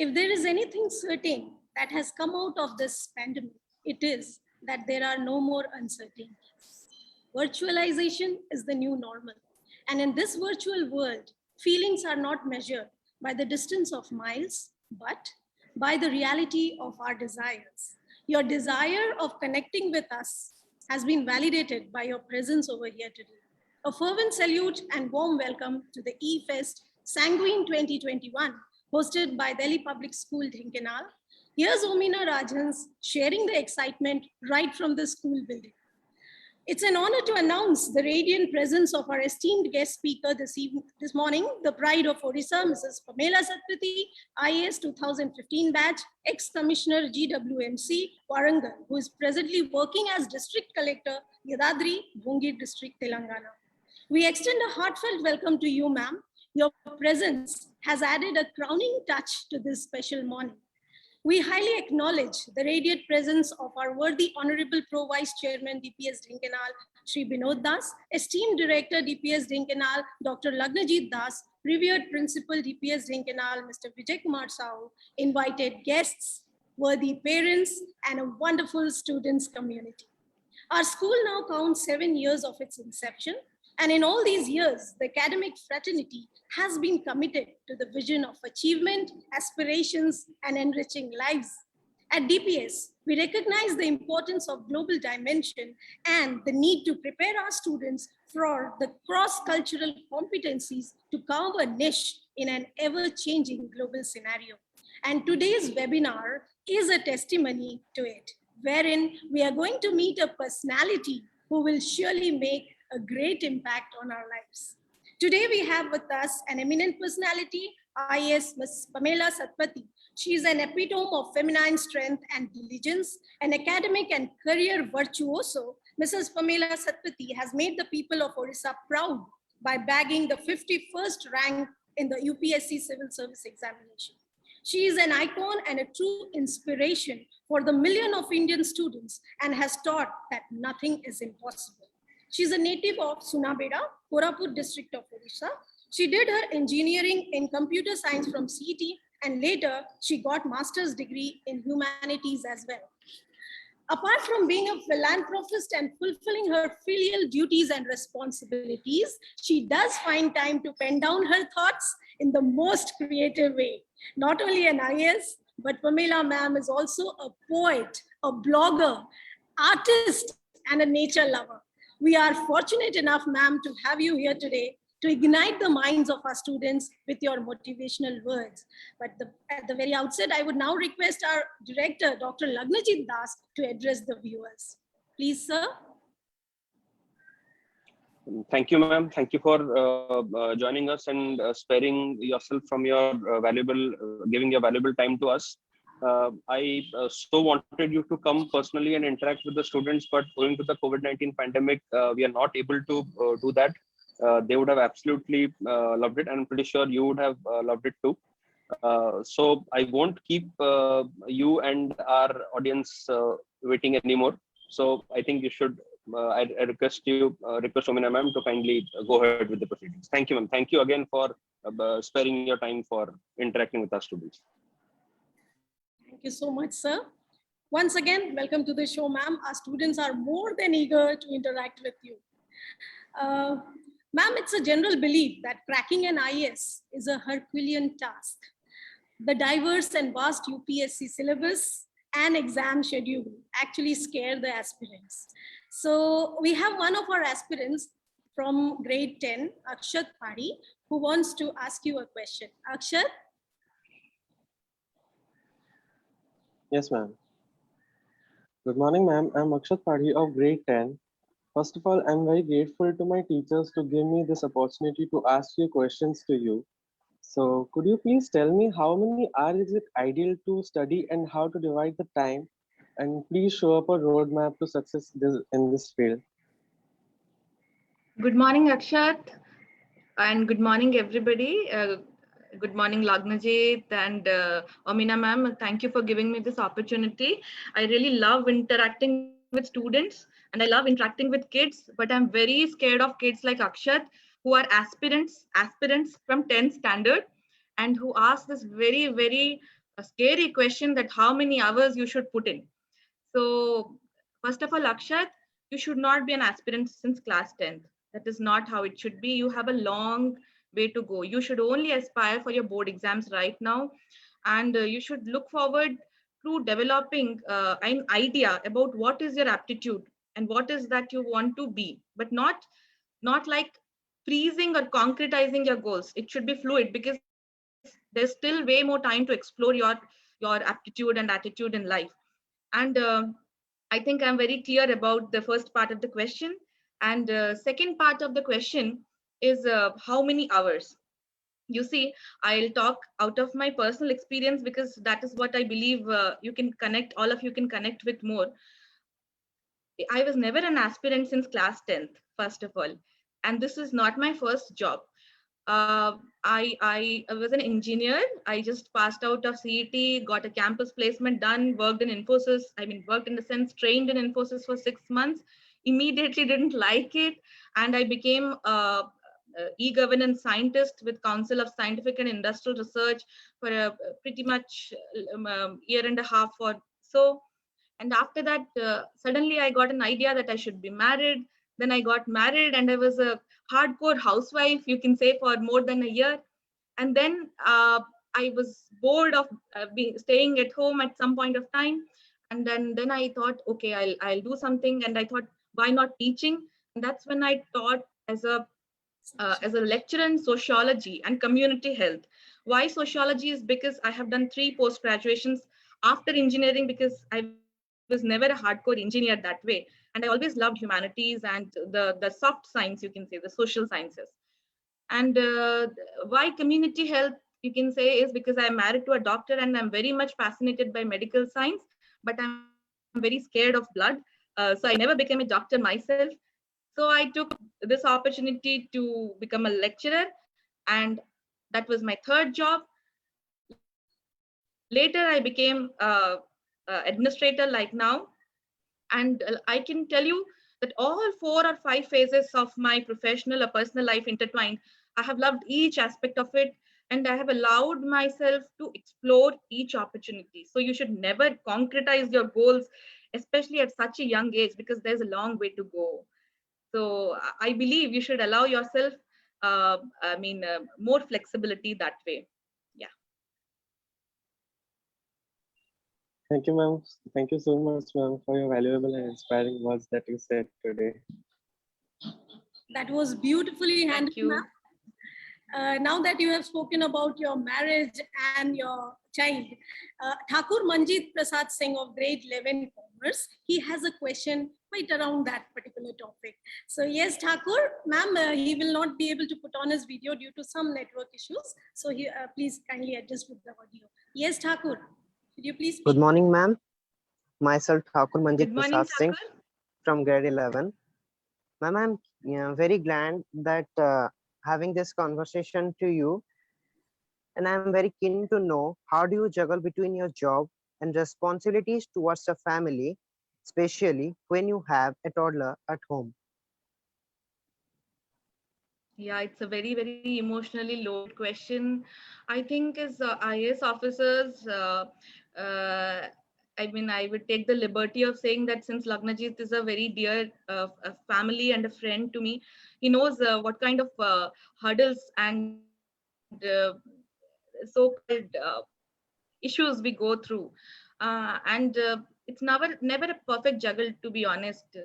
If there is anything certain that has come out of this pandemic, it is that there are no more uncertainties. Virtualization is the new normal. And in this virtual world, feelings are not measured by the distance of miles, but by the reality of our desires. Your desire of connecting with us has been validated by your presence over here today. A fervent salute and warm welcome to the eFest Sanguine 2021, hosted by Delhi Public School, Dhinkanal. Here's Omina Rajans sharing the excitement right from the school building. It's an honor to announce the radiant presence of our esteemed guest speaker this morning, the pride of Odisha, Mrs. Pamela Satpathy, IAS 2015 batch, ex-commissioner GWMC, Warangal, who is presently working as district collector, Yadadri, Bhungir district, Telangana. We extend a heartfelt welcome to you, ma'am. Your presence has added a crowning touch to this special morning. We highly acknowledge the radiant presence of our worthy Honorable Pro Vice Chairman, DPS Dhinkanal, Shri Binod Das, esteemed Director, DPS Dhinkanal, Dr. Lagnajit Das, revered Principal, DPS Dhinkanal, Mr. Vijay Kumar Sahu, invited guests, worthy parents, and a wonderful students community. Our school now counts 7 years of its inception, and in all these years, the academic fraternity has been committed to the vision of achievement, aspirations, and enriching lives. At DPS, we recognize the importance of global dimension and the need to prepare our students for the cross-cultural competencies to carve a niche in an ever-changing global scenario. And today's webinar is a testimony to it, wherein we are going to meet a personality who will surely make a great impact on our lives. Today we have with us an eminent personality, IAS Ms. Pamela Satpathy. She is an epitome of feminine strength and diligence, an academic and career virtuoso. Mrs. Pamela Satpathy has made the people of Odisha proud by bagging the 51st rank in the UPSC Civil Service Examination. She is an icon and a true inspiration for the million of Indian students and has taught that nothing is impossible. She is a native of Sunabeda, Koraput district of Odisha. She did her engineering in computer science from CET, and later she got master's degree in humanities as well. Apart from being a philanthropist and fulfilling her filial duties and responsibilities, she does find time to pen down her thoughts in the most creative way. Not only an IAS, but Pamela ma'am is also a poet, a blogger, artist, and a nature lover. We are fortunate enough, ma'am, to have you here today to ignite the minds of our students with your motivational words. But at the very outset, I would now request our director, Dr. Lagnajit Das, to address the viewers. Please, sir. Thank you, ma'am. Thank you for joining us and sparing yourself from your giving your valuable time to us. I so wanted you to come personally and interact with the students, but owing to the COVID-19 pandemic, we are not able to do that. They would have absolutely loved it, and I'm pretty sure you would have loved it too. So I won't keep you and our audience waiting anymore. So I think you should, I request Omina ma'am to kindly go ahead with the proceedings. Thank you, ma'am. Thank you again for sparing your time for interacting with our students. Thank you so much, sir. Once again, welcome to the show, ma'am. Our students are more than eager to interact with you. Ma'am, it's a general belief that cracking an IAS is a Herculean task. The diverse and vast UPSC syllabus and exam schedule actually scare the aspirants. So we have one of our aspirants from grade 10, Akshat Padi, who wants to ask you a question. Akshat? Yes, ma'am. Good morning, ma'am. I'm Akshat Padhi of grade 10. First of all, I'm very grateful to my teachers to give me this opportunity to ask few questions to you. So could you please tell me how many hours is it ideal to study and how to divide the time? And please show up a roadmap to success in this field. Good morning, Akshat. And good morning, everybody. Good morning, Lagnajit and Amina ma'am. Thank you for giving me this opportunity. I really love interacting with students and I love interacting with kids, but I'm very scared of kids like Akshat, who are aspirants from 10th standard, and who ask this very scary question that how many hours you should put in. So first of all, Akshat, you should not be an aspirant since class 10th. That is not how it should be. You have a long way to go. You should only aspire for your board exams right now. And you should look forward to developing an idea about what is your aptitude and what is that you want to be, but not like freezing or concretizing your goals. It should be fluid because there's still way more time to explore your aptitude and attitude in life. And I think I'm very clear about the first part of the question. And second part of the question is how many hours? You see, I'll talk out of my personal experience because that is what I believe you can connect, all of you can connect with more. I was never an aspirant since class 10th, first of all. And this is not my first job. I was an engineer. I just passed out of CET, got a campus placement done, worked in Infosys. I mean, worked in the sense, trained in Infosys for 6 months, immediately didn't like it. And I became a e-governance scientist with Council of Scientific and Industrial Research for a pretty much year and a half or so. And after that, suddenly I got an idea that I should be married. Then I got married and I was a hardcore housewife, you can say, for more than a year. And then I was bored of staying at home at some point of time. And then I thought, okay, I'll do something. And I thought, why not teaching? And that's when I taught as a lecturer in sociology and community health. Why sociology is because I have done 3 post graduations after engineering, because I was never a hardcore engineer that way. And I always loved humanities and the soft science, you can say, the social sciences. And why community health, you can say, is because I'm married to a doctor and I'm very much fascinated by medical science, but I'm very scared of blood. So I never became a doctor myself. So I took this opportunity to become a lecturer, and that was my 3rd job. Later, I became administrator like now. And I can tell you that all 4 or 5 phases of my professional or personal life intertwined. I have loved each aspect of it, and I have allowed myself to explore each opportunity. So you should never concretize your goals, especially at such a young age, because there's a long way to go. So I believe you should allow yourself, more flexibility that way. Yeah. Thank you, ma'am. Thank you so much, ma'am, for your valuable and inspiring words that you said today. That was beautifully Thank handled, you. ma'am. Now that you have spoken about your marriage and your child, Thakur Manjeet Prasad Singh of grade 11 Commerce, he has a question quite around that particular topic. So yes, Thakur, ma'am, he will not be able to put on his video due to some network issues. So he, please kindly adjust with the audio. Yes, Thakur, could you please speak? Good morning, ma'am. Myself, Thakur Manjeet Good morning, Prasad Singh Thakur. from grade 11. Ma'am, I'm very glad that having this conversation to you. And I'm very keen to know, how do you juggle between your job and responsibilities towards the family, especially when you have a toddler at home? Yeah, it's a very emotionally loaded question. I think as IAS officers, I would take the liberty of saying that since Lagnajit is a very dear a family and a friend to me, he knows what kind of hurdles and so-called issues we go through. And it's never a perfect juggle, to be honest.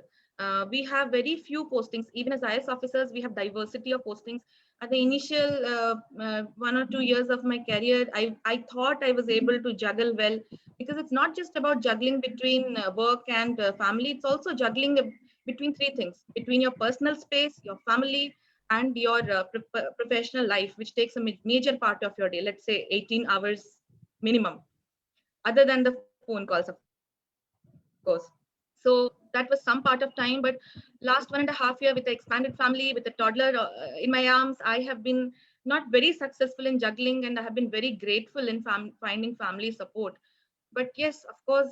We have very few postings. Even as IS officers, we have diversity of postings. At the initial 1 or 2 years of my career, I thought I was able to juggle well, because it's not just about juggling between work and family. It's also juggling between 3 things: between your personal space, your family, and your professional life, which takes a major part of your day. Let's say 18 hours minimum, other than the phone calls, of course. So that was some part of time, but last 1.5 years with the expanded family, with the toddler in my arms, I have been not very successful in juggling, and I have been very grateful in finding family support. But yes, of course,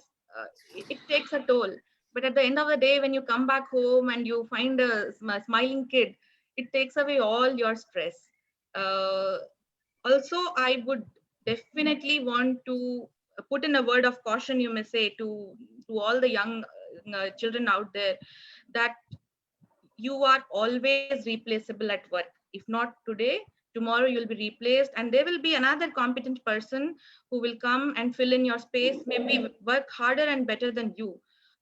it takes a toll. But at the end of the day, when you come back home and you find a smiling kid, it takes away all your stress. Uh, Also, I would definitely want to put in a word of caution, you may say, to all the young children out there, that you are always replaceable at work. If not today, tomorrow you'll be replaced, and there will be another competent person who will come and fill in your space, maybe work harder and better than you.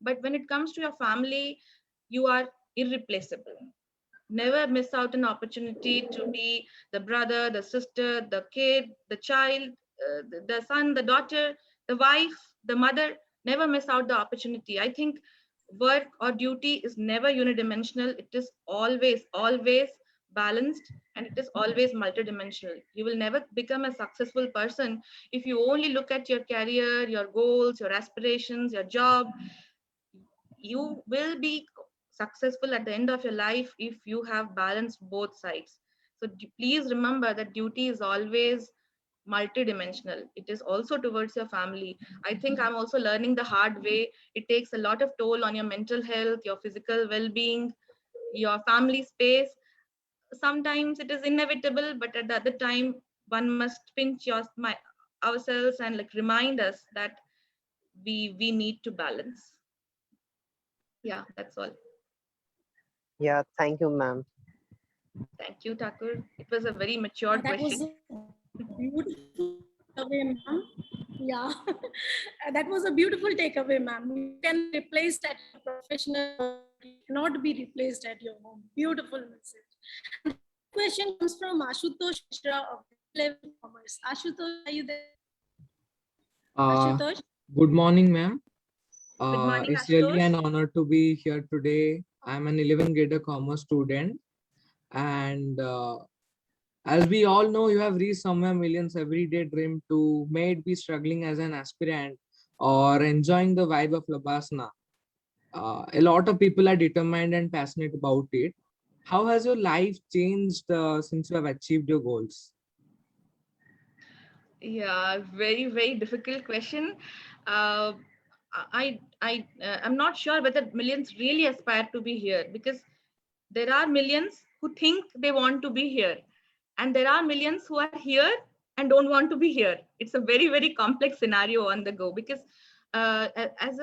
But when it comes to your family, you are irreplaceable. Never miss out an opportunity to be the brother, the sister, the kid, the child, the son, the daughter, the wife, the mother. Never miss out the opportunity. I think work or duty is never unidimensional. It is always balanced, and it is always multidimensional. You will never become a successful person if you only look at your career, your goals, your aspirations, your job. You will be successful at the end of your life if you have balanced both sides. So please remember that duty is always multidimensional. It is also towards your family. I think I'm also learning the hard way. It takes a lot of toll on your mental health, your physical well-being, your family space. Sometimes it is inevitable, but at the other time, one must pinch ourselves and like remind us that we need to balance. Yeah, that's all. Yeah, thank you, ma'am. Thank you, Thakur. It was a very mature That was question. a beautiful takeaway, ma'am. Yeah, that was a beautiful takeaway, ma'am. You can be replaced at your professional work, you cannot be replaced at your home. Beautiful message. And the question comes from Ashutosh Mishra of Level Commerce. Ashutosh, are you there? Uh, Ashutosh? Good morning, ma'am. Good morning, It's really Ashutosh. an honor to be here today. I'm an 11th grader commerce student, and as we all know, you have reached somewhere millions everyday dream to may it be struggling as an aspirant or enjoying the vibe of Labasana. A lot of people are determined and passionate about it. How has your life changed since you have achieved your goals? Yeah, very difficult question. Uh, I'm not sure whether millions really aspire to be here, because there are millions who think they want to be here, and there are millions who are here and don't want to be here. It's a very complex scenario on the go, because as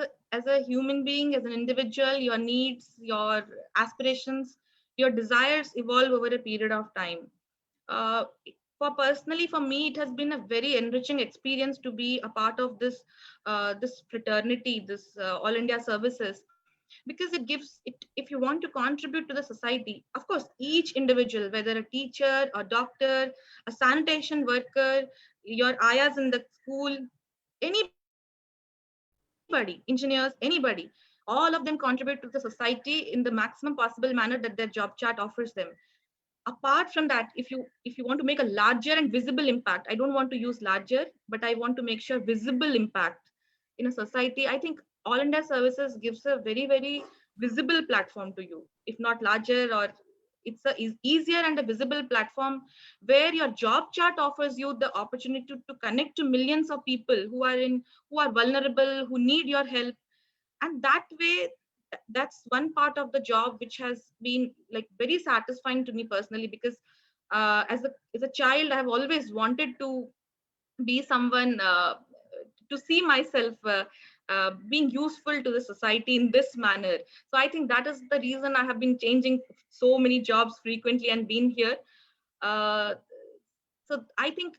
a human being, as an individual, your needs, your aspirations, your desires evolve over a period of time. uh, for me, it has been a very enriching experience to be a part of this fraternity, this all India services, because it gives it, if you want to contribute to the society, of course, each individual, whether a teacher, a doctor, a sanitation worker, your ayahs in the school, anybody, engineers, anybody, all of them contribute to the society in the maximum possible manner that their job chart offers them. Apart from that, if you want to make a larger and visible impact, I don't want to use larger, but I want to make sure visible impact in a society. I think all India services gives a very visible platform to you, if not larger, or it's a easier and a visible platform where your job chart offers you the opportunity to connect to millions of people who are vulnerable, who need your help. And that way, that's one part of the job which has been like very satisfying to me personally, because as a child, I have always wanted to be someone, to see myself being useful to the society in this manner. So I think that is the reason I have been changing so many jobs frequently and been here. uh, so I think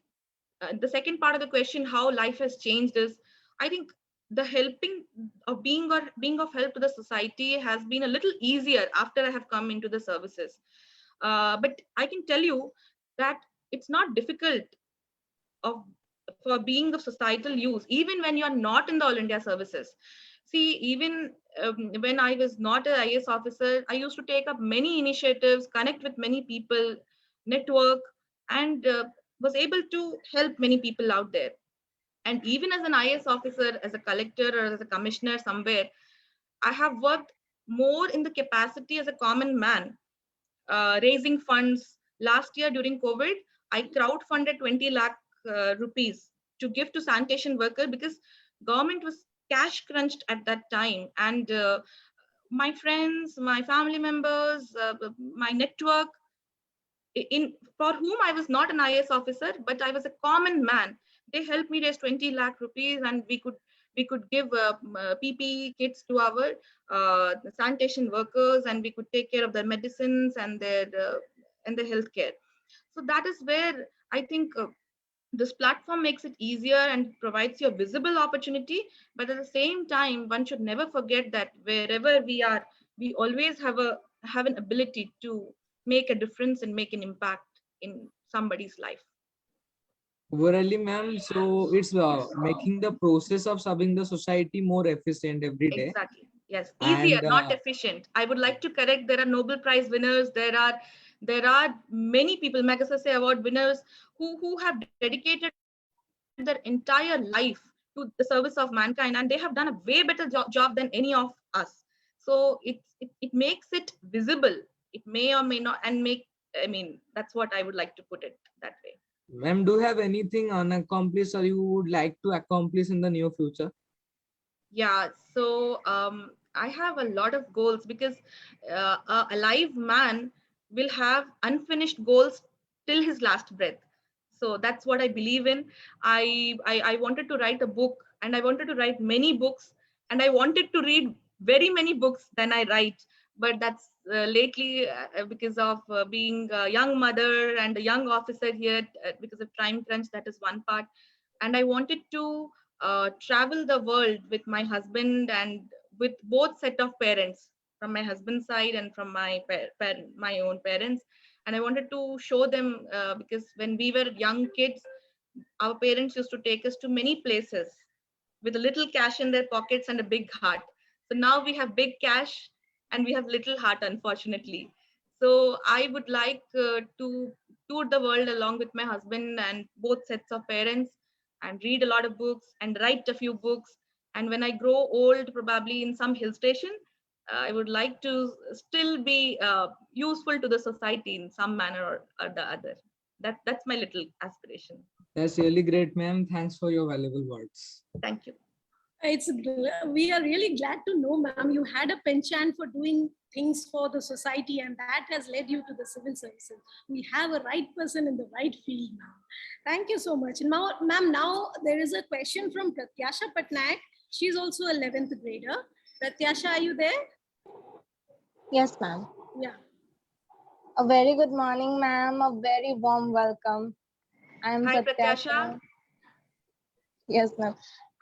the second part of the question, how life has changed, is I think the helping of being of help to the society has been a little easier after I have come into the services. But I can tell you that it's not difficult of for being of societal use, even when you're not in the all India services. See, even when I was not an IAS officer, I used to take up many initiatives, connect with many people, network, and was able to help many people out there. And even as an IAS officer, as a collector or as a commissioner somewhere, I have worked more in the capacity as a common man, raising funds. Last year during COVID, I crowdfunded 20 lakh rupees to give to sanitation worker because government was cash crunched at that time. And my friends, my family members, my network, in for whom I was not an IAS officer, but I was a common man. They helped me raise 20 lakh rupees, and we could give PPE kits to our sanitation workers, and we could take care of their medicines and their healthcare. So that is where I think this platform makes it easier and provides you a visible opportunity. But at the same time, one should never forget that wherever we are, we always have an ability to make a difference and make an impact in somebody's life. Overally, ma'am, so it's making the process of serving the society more efficient every day. Exactly. Yes, easier, And not efficient. I would like to correct. There are Nobel Prize winners. There are many people, Magsaysay Award winners, who have dedicated their entire life to the service of mankind, and they have done a way better job than any of us. So it makes it visible. It may or may not, and make. I mean, that's what I would like to put it that way. ma'am, do you have anything unaccomplished or you would like to accomplish in the near future? Yeah, so I have a lot of goals because a alive man will have unfinished goals till his last breath. So that's what I believe in. I wanted to write a book, and I wanted to write many books, and I wanted to read very many books than I write. But that's lately because of being a young mother and a young officer here, because of time crunch, that is one part. And I wanted to travel the world with my husband and with both set of parents, from my husband's side and from my own parents. And I wanted to show them because when we were young kids, our parents used to take us to many places with a little cash in their pockets and a big heart. So now we have big cash and we have little heart, unfortunately. So I would like to tour the world along with my husband and both sets of parents, and read a lot of books and write a few books. And when I grow old, probably in some hill station, I would like to still be useful to the society in some manner or the other. That's my little aspiration. That's really great, ma'am. Thanks for your valuable words. Thank you. We are really glad to know, ma'am, you had a penchant for doing things for the society, and that has led you to the civil services. We have a right person in the right field now. Thank you so much. Now, ma'am, now there is a question from Pratyasha Patnaik. She's also a 11th grader. Pratyasha, are you there? Yes, ma'am. Yeah. A very good morning, ma'am. A very warm welcome. I'm Hi, Pratyasha. Pratyasha. Yes, ma'am.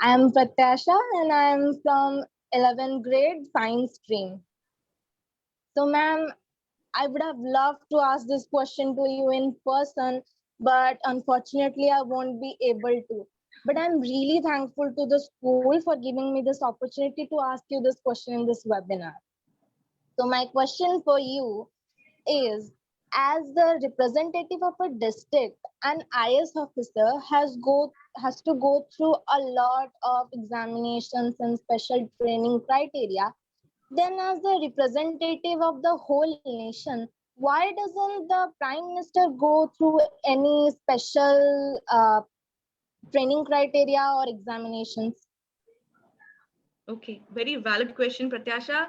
I am Pratyasha and I am from 11th grade science stream. So, ma'am, I would have loved to ask this question to you in person, but unfortunately, I won't be able to. But I'm really thankful to the school for giving me this opportunity to ask you this question in this webinar. So, my question for you is, as the representative of a district, an IS officer has to go through a lot of examinations and special training criteria. Then as the representative of the whole nation, why doesn't the Prime Minister go through any special training criteria or examinations? Okay, very valid question, Pratyasha.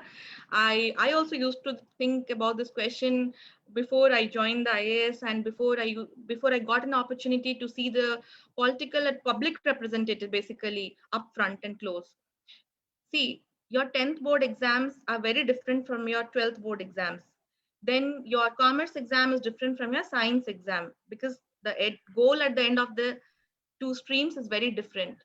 I also used to think about this question before I joined the IAS, and before I got an opportunity to see the political and public representative basically up front and close. See, your 10th board exams are very different from your 12th board exams. Then your commerce exam is different from your science exam, because the goal at the end of the two streams is very different.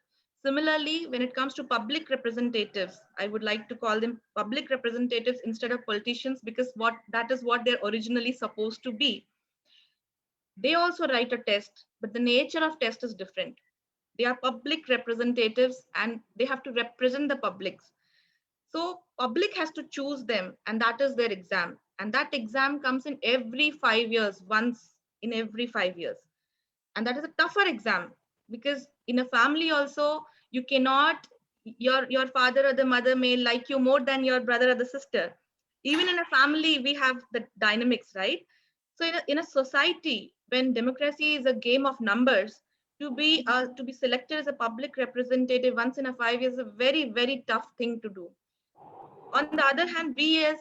Similarly, when it comes to public representatives, I would like to call them public representatives instead of politicians, because that is what they're originally supposed to be. They also write a test, but the nature of test is different. They are public representatives and they have to represent the publics. So public has to choose them, and that is their exam. And that exam comes in every 5 years, once in every 5 years. And that is a tougher exam, because in a family also, you cannot, your father or the mother may like you more than your brother or the sister. Even in a family, we have the dynamics, right? So in a society, when democracy is a game of numbers, to be selected as a public representative once in a 5 years is a very, very tough thing to do. On the other hand, we as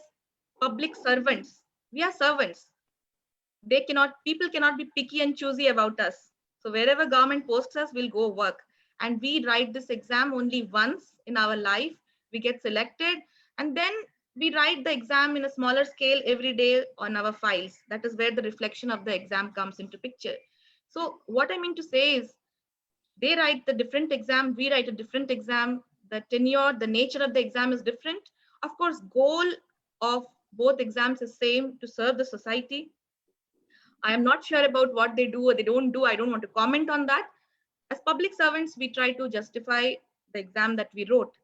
public servants, we are servants. People cannot be picky and choosy about us. So wherever government posts us, we'll go work. And we write this exam only once in our life. We get selected, and then we write the exam in a smaller scale every day on our files. That is where the reflection of the exam comes into picture. So what I mean to say is, they write the different exam, we write a different exam. The tenure, the nature of the exam is different. Of course, goal of both exams is same, to serve the society. I am not sure about what they do or they don't do. I don't want to comment on that. As public servants, we try to justify the exam that we wrote.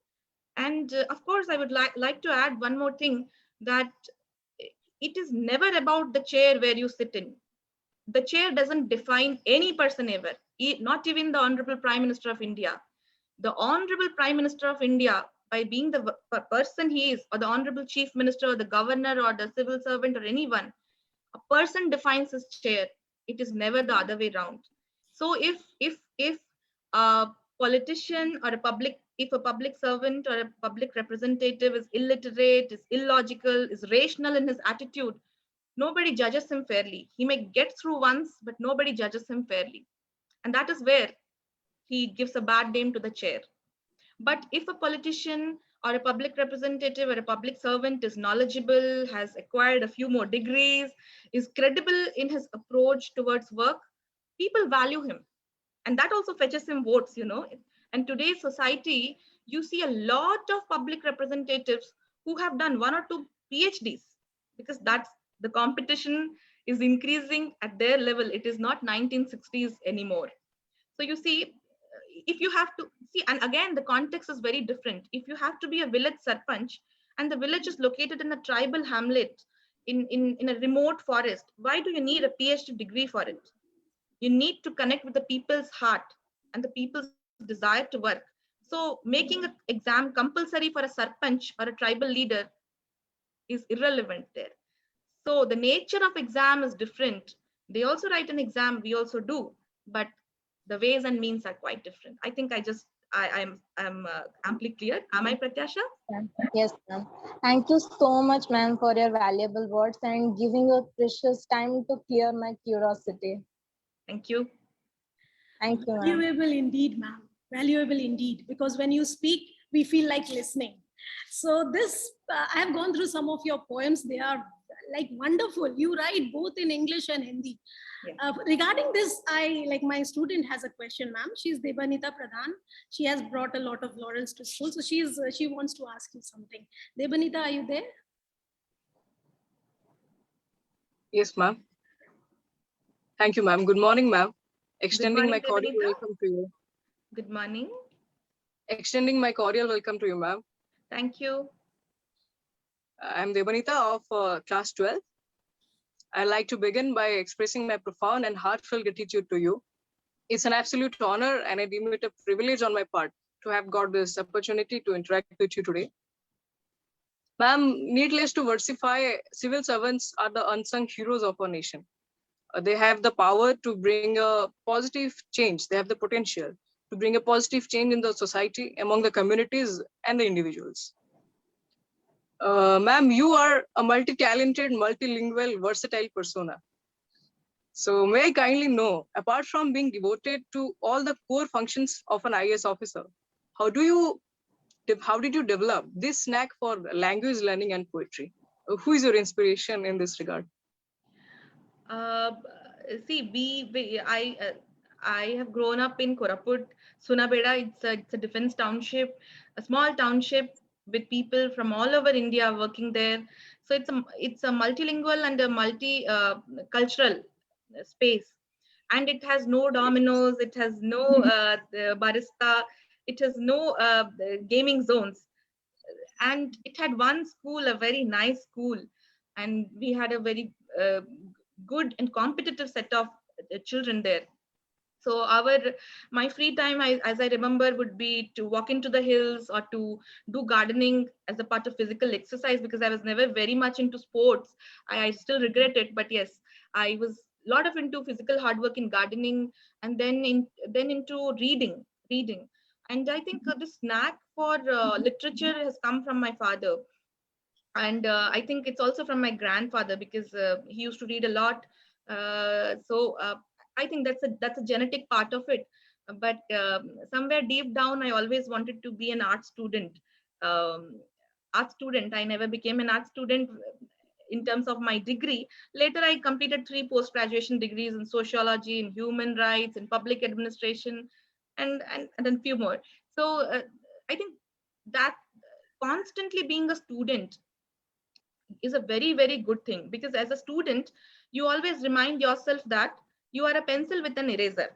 And of course, I would like to add one more thing, that it is never about the chair where you sit in. The chair doesn't define any person ever, not even the Honorable Prime Minister of India. The Honorable Prime Minister of India, by being the person he is, or the Honorable Chief Minister, or the governor, or the civil servant, or anyone, a person defines his chair. It is never the other way around. So if a politician or if a public servant or a public representative is illiterate, is illogical, is rational in his attitude, nobody judges him fairly. He may get through once, but nobody judges him fairly. And that is where he gives a bad name to the chair. But if a politician or a public representative or a public servant is knowledgeable, has acquired a few more degrees, is credible in his approach towards work, people value him. And that also fetches him votes, And today's society, you see a lot of public representatives who have done 1 or 2 PhDs, because that's the competition is increasing at their level. It is not 1960s anymore. So you see, if you have to see, and again, the context is very different. If you have to be a village sarpanch and the village is located in a tribal hamlet in a remote forest, why do you need a PhD degree for it? You need to connect with the people's heart and the people's desire to work. So making an exam compulsory for a sarpanch or a tribal leader is irrelevant there. So the nature of exam is different. They also write an exam, we also do, but the ways and means are quite different. I think I'm amply clear. Am I, Pratyasha? Yes, ma'am. Thank you so much, ma'am, for your valuable words and giving your precious time to clear my curiosity. Thank you. Thank you, ma'am. Valuable indeed, ma'am. Valuable indeed, because when you speak, we feel like listening. So this, I have gone through some of your poems. They are like wonderful. You write both in English and Hindi. Yeah. Regarding this, my student has a question, ma'am. She's Debanita Pradhan. She has brought a lot of laurels to school. So she wants to ask you something. Debanita, are you there? Yes, ma'am. Thank you, ma'am. Good morning, ma'am. Extending my morning, cordial Debanita. welcome to you. Good morning. Extending my cordial welcome to you, ma'am. Thank you. I'm Debanita of class 12. I'd like to begin by expressing my profound and heartfelt gratitude to you. It's an absolute honor and I deem it a privilege on my part to have got this opportunity to interact with you today. Ma'am, needless to versify, civil servants are the unsung heroes of our nation. They have the power to bring a positive change. They have the potential to bring a positive change in the society, among the communities and the individuals. Ma'am, you are a multi-talented, multilingual, versatile persona. So may I kindly know, apart from being devoted to all the core functions of an IAS officer, how did you develop this knack for language learning and poetry? Who is your inspiration in this regard? See, I have grown up in Koraput, Sunabeda. It's a defense township, a small township with people from all over India working there. So it's a multilingual and a multi-cultural space, and it has no dominoes, it has no barista, it has no gaming zones, and it had one school, a very nice school, and we had a very good and competitive set of children there. So my free time, as I remember, would be to walk into the hills or to do gardening as a part of physical exercise, because I was never very much into sports. I still regret it, but yes, I was a lot of into physical hard work in gardening, and then into reading. And I think this knack for literature has come from my father, and I think it's also from my grandfather, because he used to read a lot. So I think that's a genetic part of it. But somewhere deep down, I always wanted to be an art student. um, I never became an art student in terms of my degree. Later I completed 3 post-graduation degrees in sociology, in human rights, in public administration, and a few more. So I think that constantly being a student is a very, very good thing, because as a student, you always remind yourself that you are a pencil with an eraser.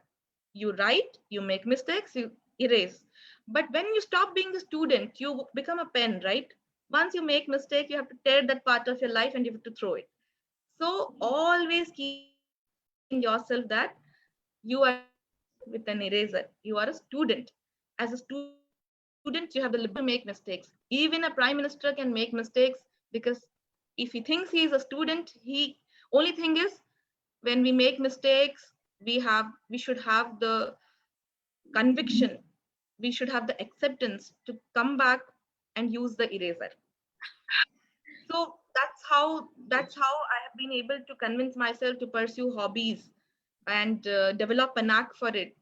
You write, you make mistakes, you erase. But when you stop being a student, you become a pen, right? Once you make mistake, you have to tear that part of your life and you have to throw it. So always keep in yourself that you are with an eraser. You are a student. As a student, you have the liberty to make mistakes. Even a prime minister can make mistakes, because if he thinks he is a student, he only thing is, when we make mistakes, we should have the conviction, we should have the acceptance to come back and use the eraser. So that's how I have been able to convince myself to pursue hobbies and develop a knack for it.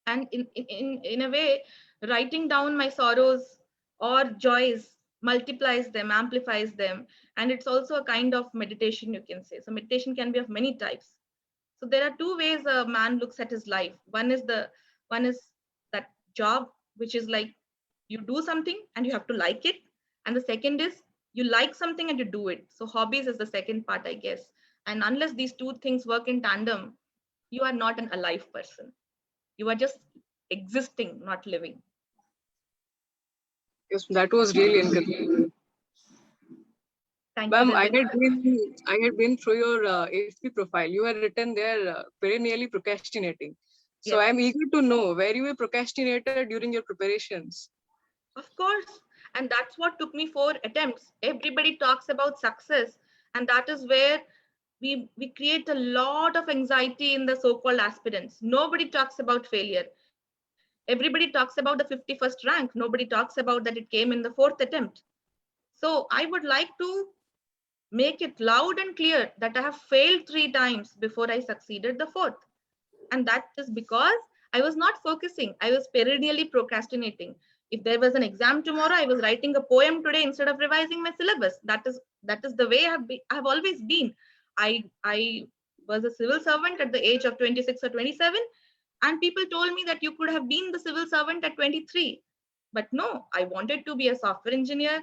And in a way, writing down my sorrows or joys multiplies them, amplifies them, and it's also a kind of meditation, you can say. So meditation can be of many types. So there are 2 ways a man looks at his life. One is that job, which is like you do something and you have to like it, and the second is you like something and you do it. So hobbies is the second part, I guess. And unless these 2 things work in tandem, you are not an alive person. You are just existing, not living. Yes, that was really encouraging. Thank Ma'am, you, Devin. I had been through your FP profile. You had written there perennially procrastinating. So Yes, I'm eager to know where you were procrastinated during your preparations. of course. And that's what took me 4 attempts. Everybody talks about success, and that is where we create a lot of anxiety in the so-called aspirants. Nobody talks about failure. Everybody talks about the 51st rank. Nobody talks about that it came in the 4th attempt. So I would like to make it loud and clear that I have failed 3 times before I succeeded the 4th. And that is because I was not focusing. I was perennially procrastinating. If there was an exam tomorrow, I was writing a poem today instead of revising my syllabus. That is the way I have always been. I was a civil servant at the age of 26 or 27, and people told me that you could have been the civil servant at 23. But no, I wanted to be a software engineer.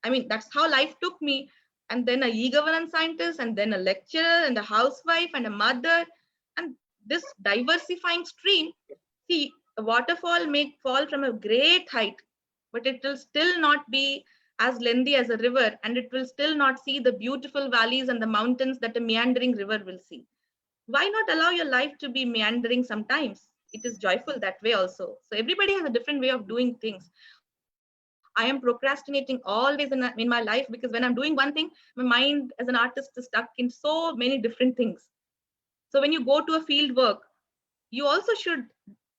I mean, that's how life took me. And then a e-governance scientist, and then a lecturer, and a housewife, and a mother. And this diversifying stream, see, a waterfall may fall from a great height, but it will still not be as lengthy as a river, and it will still not see the beautiful valleys and the mountains that a meandering river will see. Why not allow your life to be meandering sometimes? It is joyful that way also. So everybody has a different way of doing things. I am procrastinating always in my life, because when I'm doing one thing, my mind as an artist is stuck in so many different things. So when you go to a field work, you also should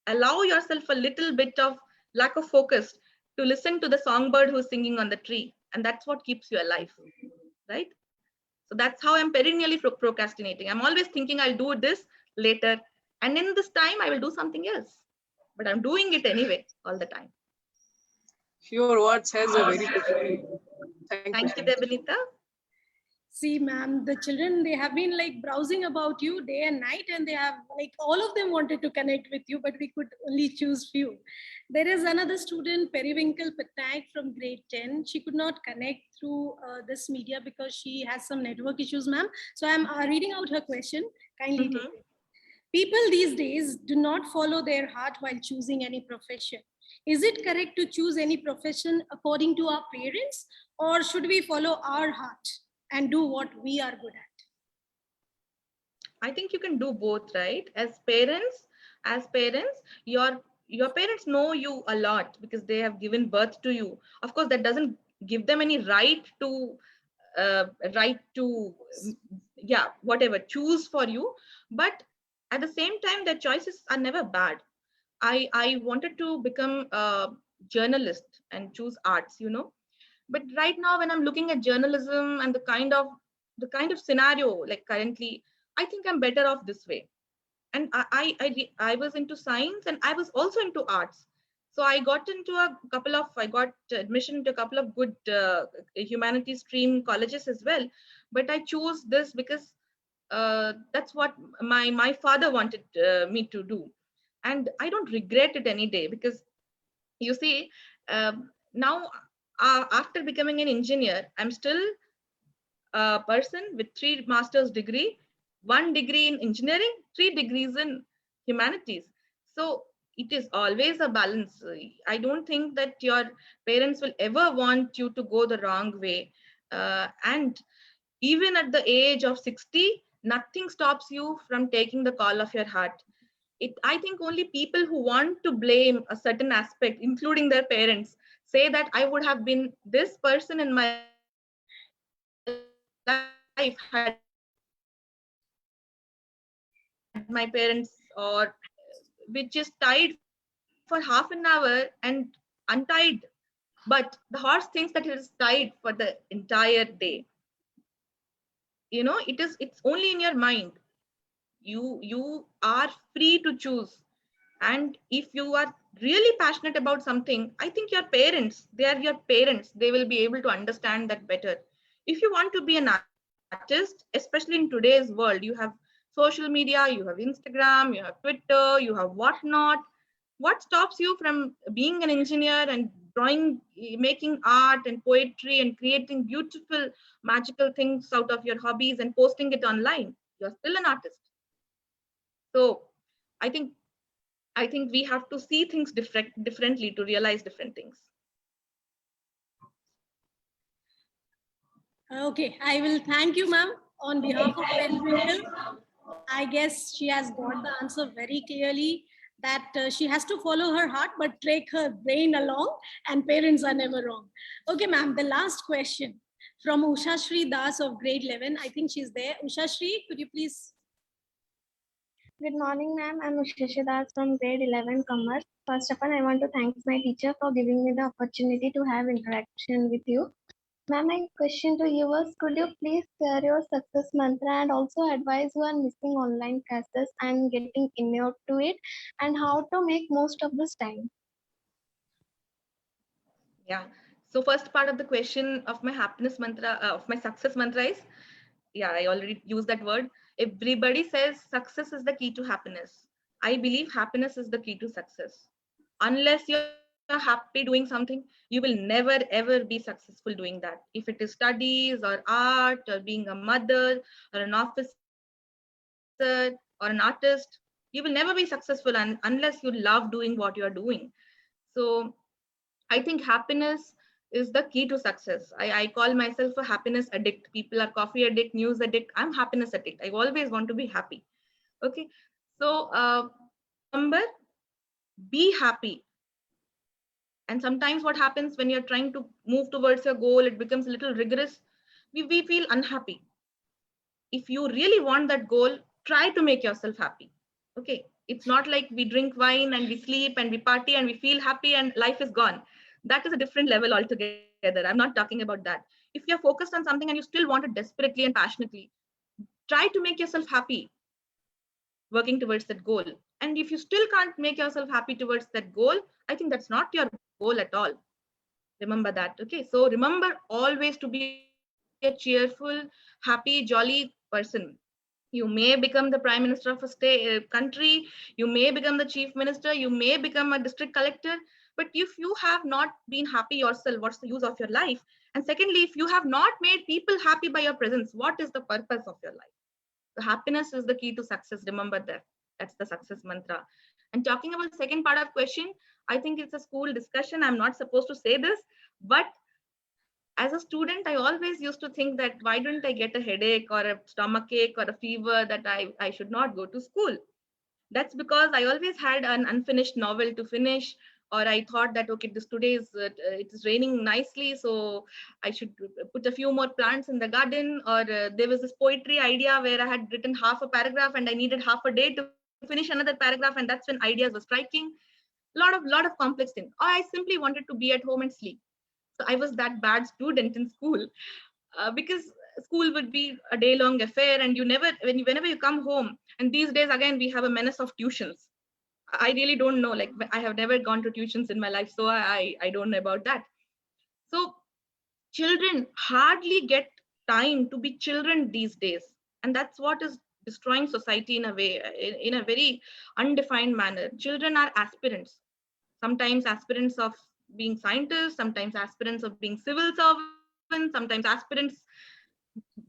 allow yourself a little bit of lack of focus to listen to the songbird who's singing on the tree. And that's what keeps you alive, right? So that's how I'm perennially procrastinating. I'm always thinking I'll do this later. And in this time, I will do something else. But I'm doing it anyway all the time. Your words has a very thank you. Thank you, Debanita. See, ma'am, the children, they have been like browsing about you day and night, and they have like all of them wanted to connect with you, but we could only choose few. There is another student, Periwinkle Patnaik from grade 10. She could not connect through this media because she has some network issues, ma'am. So I'm reading out her question. Kindly take it. People these days do not follow their heart while choosing any profession. Is it correct to choose any profession according to our parents, or should we follow our heart and do what we are good at? I think you can do both, right? As parents, your parents know you a lot because they have given birth to you. Of course, that doesn't give them any uh, right to yeah, whatever, choose for you. But at the same time, their choices are never bad. I wanted to become a journalist and choose arts, but right now when I'm looking at journalism and the kind of scenario like currently, I think I'm better off this way. And I was into science and I was also into arts. So I got admission to a couple of good humanities stream colleges as well. But I chose this because that's what my father wanted me to do. And I don't regret it any day, because you see, now after becoming an engineer, I'm still a person with 3 master's degree, 1 degree in engineering, 3 degrees in humanities. So it is always a balance. I don't think that your parents will ever want you to go the wrong way. And even at the age of 60, nothing stops you from taking the call of your heart. I think only people who want to blame a certain aspect, including their parents, say that I would have been this person in my life had my parents, or which is tied for half an hour and untied. But the horse thinks that it is tied for the entire day. It's only in your mind. You are free to choose. And if you are really passionate about something, I think your parents, they are your parents, they will be able to understand that better. If you want to be an artist, especially in today's world, you have social media, you have Instagram, you have Twitter, you have whatnot. What stops you from being an engineer and drawing, making art and poetry and creating beautiful magical things out of your hobbies and posting it online? You're still an artist. So i think I think we have to see things differently to realize different things. Okay, I will thank you, ma'am, on behalf of Pencil. I guess she has got the answer very clearly, that she has to follow her heart but take her brain along, and parents are never wrong. Okay, ma'am, the last question from Usha Shri Das of grade 11. I think she's there. Usha Shri, could you please? Good morning, ma'am. I'm Usha Das from grade 11 Commerce. First of all, I want to thank my teacher for giving me the opportunity to have interaction with you. Ma'am, my question to you was, could you please share your success mantra and also advise who are missing online classes and getting inured to it, and how to make most of this time? Yeah. So first part of the question of my happiness mantra, of my success mantra is, yeah, I already used that word. Everybody says success is the key to happiness. I believe happiness is the key to success. Unless you're happy doing something, you will never ever be successful doing that. If it is studies or art or being a mother or an officer or an artist, you will never be successful unless you love doing what you are doing. So I think happiness is the key to success. I call myself a happiness addict. People are coffee addict, news addict. I'm happiness addict. I always want to be happy. Okay. So remember, be happy. And sometimes what happens when you're trying to move towards your goal, it becomes a little rigorous. We feel unhappy. If you really want that goal, try to make yourself happy. Okay. It's not like we drink wine and we sleep and we party and we feel happy and life is gone. That is a different level altogether. I'm not talking about that. If you're focused on something and you still want it desperately and passionately, try to make yourself happy working towards that goal. And if you still can't make yourself happy towards that goal, I think that's not your goal at all. Remember that. Okay. So remember always to be a cheerful, happy, jolly person. You may become the prime minister of a country, you may become the chief minister, you may become a district collector, but if you have not been happy yourself, what's the use of your life? And secondly, if you have not made people happy by your presence, what is the purpose of your life? So happiness is the key to success. Remember that. That's the success mantra. And talking about the second part of question, I think it's a school discussion. I'm not supposed to say this, but as a student, I always used to think that why don't I get a headache or a stomach ache or a fever that I should not go to school. That's because I always had an unfinished novel to finish, or I thought that okay, this today is it is raining nicely, so I should put a few more plants in the garden. Or there was this poetry idea where I had written half a paragraph and I needed half a day to finish another paragraph, and that's when ideas were striking. Lot of complex things. Or I simply wanted to be at home and sleep. So I was that bad student in school, because school would be a day-long affair, and you never, whenever you come home. And these days, again, we have a menace of tuitions. I really don't know. Like, I have never gone to tuitions in my life, so I don't know about that. So children hardly get time to be children these days, and that's what is destroying society in a way, in a very undefined manner. Children are aspirants, sometimes aspirants of being scientists, sometimes aspirants of being civil servants, sometimes aspirants.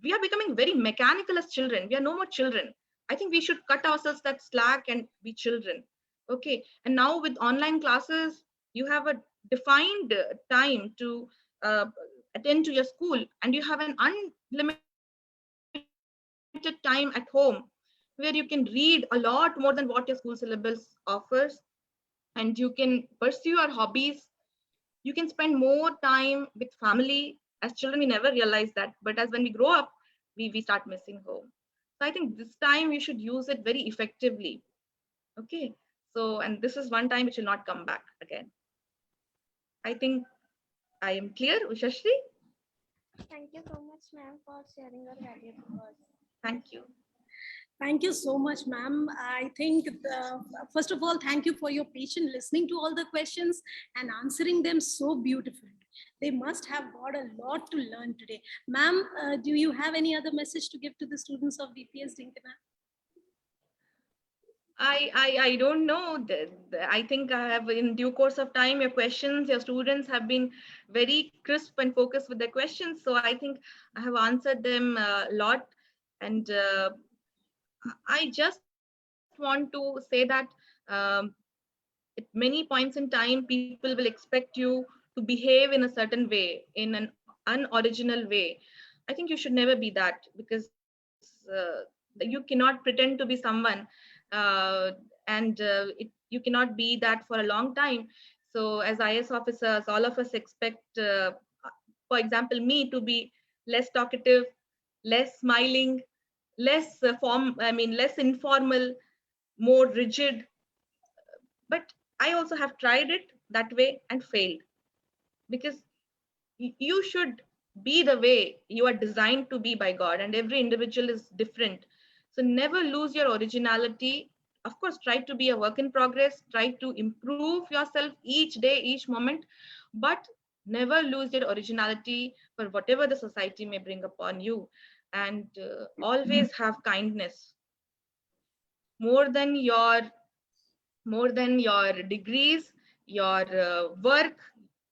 We are becoming very mechanical as children. We are no more children. I think we should cut ourselves that slack and be children. Okay. And now with online classes, you have a defined time to uh, attend to your school, and you have an unlimited time at home where you can read a lot more than what your school syllabus offers, and you can pursue your hobbies. You can spend more time with family. As children, we never realize that, but as when we grow up, we start missing home. So I think this time you should use it very effectively. Okay. So, and this is one time which will not come back again. I think I am clear, Ushashri. Thank you so much, ma'am, for sharing your valuable words. Thank you. Thank you so much, ma'am. I think, first of all, thank you for your patient listening to all the questions and answering them so beautifully. They must have got a lot to learn today. Ma'am, do you have any other message to give to the students of BPS Dinkana? I don't know. I think I have, in due course of time, your questions, your students have been very crisp and focused with their questions. So I think I have answered them a lot. And I just want to say that at many points in time, people will expect you to behave in a certain way, in an unoriginal way. I think you should never be that, because you cannot pretend to be someone, and you cannot be that for a long time. So as IS officers, all of us expect, for example, me to be less talkative, less smiling, less less informal, more rigid. But I also have tried it that way and failed, because you should be the way you are designed to be by God, and every individual is different. So never lose your originality. Of course, try to be a work in progress, try to improve yourself each day, each moment, but never lose your originality for whatever the society may bring upon you. And always have kindness more than your degrees, your work,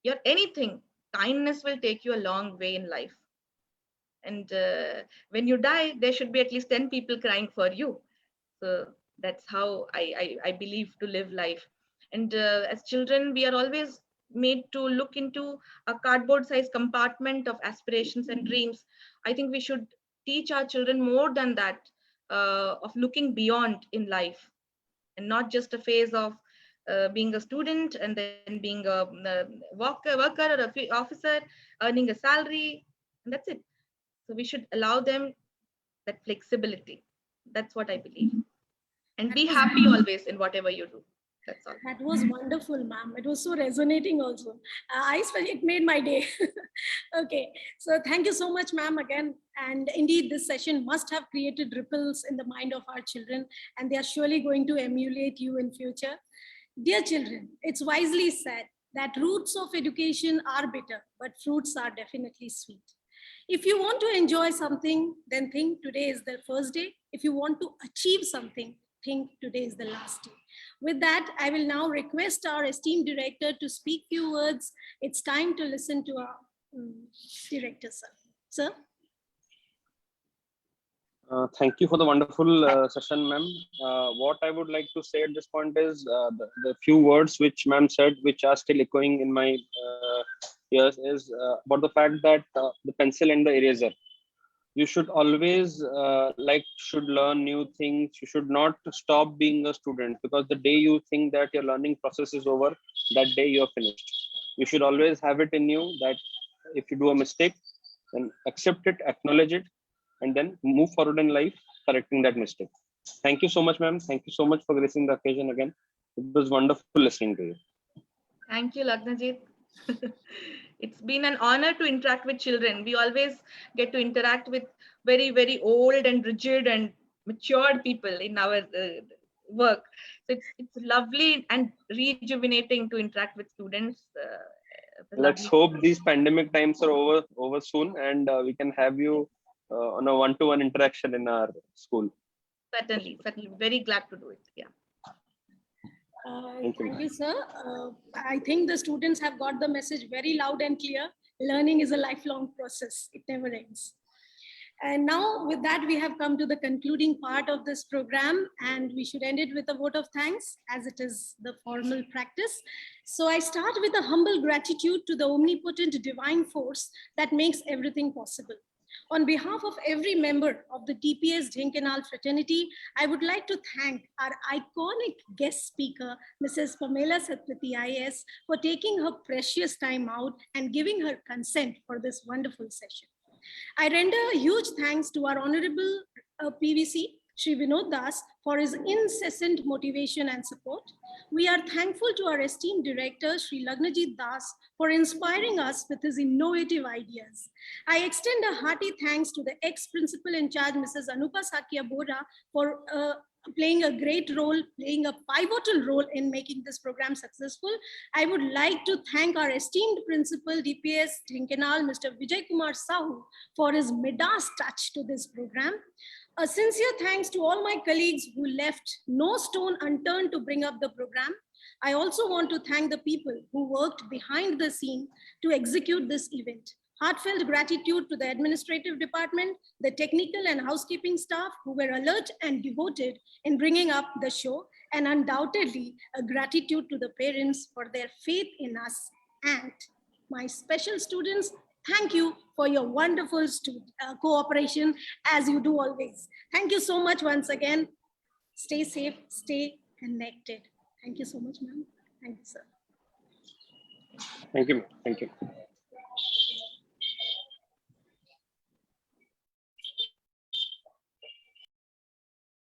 your anything. Kindness will take you a long way in life. And when you die, there should be at least 10 people crying for you. So that's how I believe to live life. And as children, we are always made to look into a cardboard sized compartment of aspirations and dreams. I think we should teach our children more than that, of looking beyond in life, and not just a phase of being a student and then being a worker or a officer earning a salary, and that's it. So we should allow them that flexibility. That's what I believe. And That be was happy always in whatever you do. That's all. That was wonderful, ma'am. It was so resonating also. It made my day. Okay, so thank you so much, ma'am, again. And indeed, this session must have created ripples in the mind of our children, and they are surely going to emulate you in future. Dear children, it's wisely said that roots of education are bitter, but fruits are definitely sweet. If you want to enjoy something, then think today is the first day. If you want to achieve something, think today is the last day. With that, I will now request our esteemed director to speak few words. It's time to listen to our director, sir. Sir? Thank you for the wonderful session, ma'am. What I would like to say at this point is the few words which ma'am said, which are still echoing here is about the fact that the pencil and the eraser. You should always should learn new things. You should not stop being a student, because the day you think that your learning process is over, that day you're finished. You should always have it in you that if you do a mistake, then accept it, acknowledge it, and then move forward in life, correcting that mistake. Thank you so much, ma'am. Thank you so much for gracing the occasion again. It was wonderful listening to you. Thank you, Lagnajit. It's been an honor to interact with children. We always get to interact with very, very old and rigid and matured people in our work. So it's lovely and rejuvenating to interact with students. Let's hope these pandemic times are over soon, and we can have you on a one-to-one interaction in our school. Certainly, very glad to do it. Yeah. Thank you. Thank you, sir. I think the students have got the message very loud and clear. Learning is a lifelong process. It never ends. And now with that, we have come to the concluding part of this program, and we should end it with a vote of thanks, as it is the formal practice. So I start with a humble gratitude to the omnipotent divine force that makes everything possible. On behalf of every member of the TPS Dhenkanal fraternity, I would like to thank our iconic guest speaker, Mrs. Pamela Satpathy IAS, for taking her precious time out and giving her consent for this wonderful session. I render a huge thanks to our Honorable PVC, Shri Vinod Das, for his incessant motivation and support. We are thankful to our esteemed director, Shri Lagnajit Das, for inspiring us with his innovative ideas. I extend a hearty thanks to the ex-principal in charge, Mrs. Anupa Sakya Bora, for playing a great role, playing a pivotal role in making this program successful. I would like to thank our esteemed principal, DPS Dhenkanal, Mr. Vijay Kumar Sahu, for his Midas touch to this program. A sincere thanks to all my colleagues who left no stone unturned to bring up the program. I also want to thank the people who worked behind the scene to execute this event. Heartfelt gratitude to the administrative department, the technical and housekeeping staff who were alert and devoted in bringing up the show, and undoubtedly a gratitude to the parents for their faith in us. And my special students, thank you for your wonderful cooperation, as you do always. Thank you so much once again. Stay safe, stay connected. Thank you so much, ma'am. Thank you, sir. Thank you. Thank you.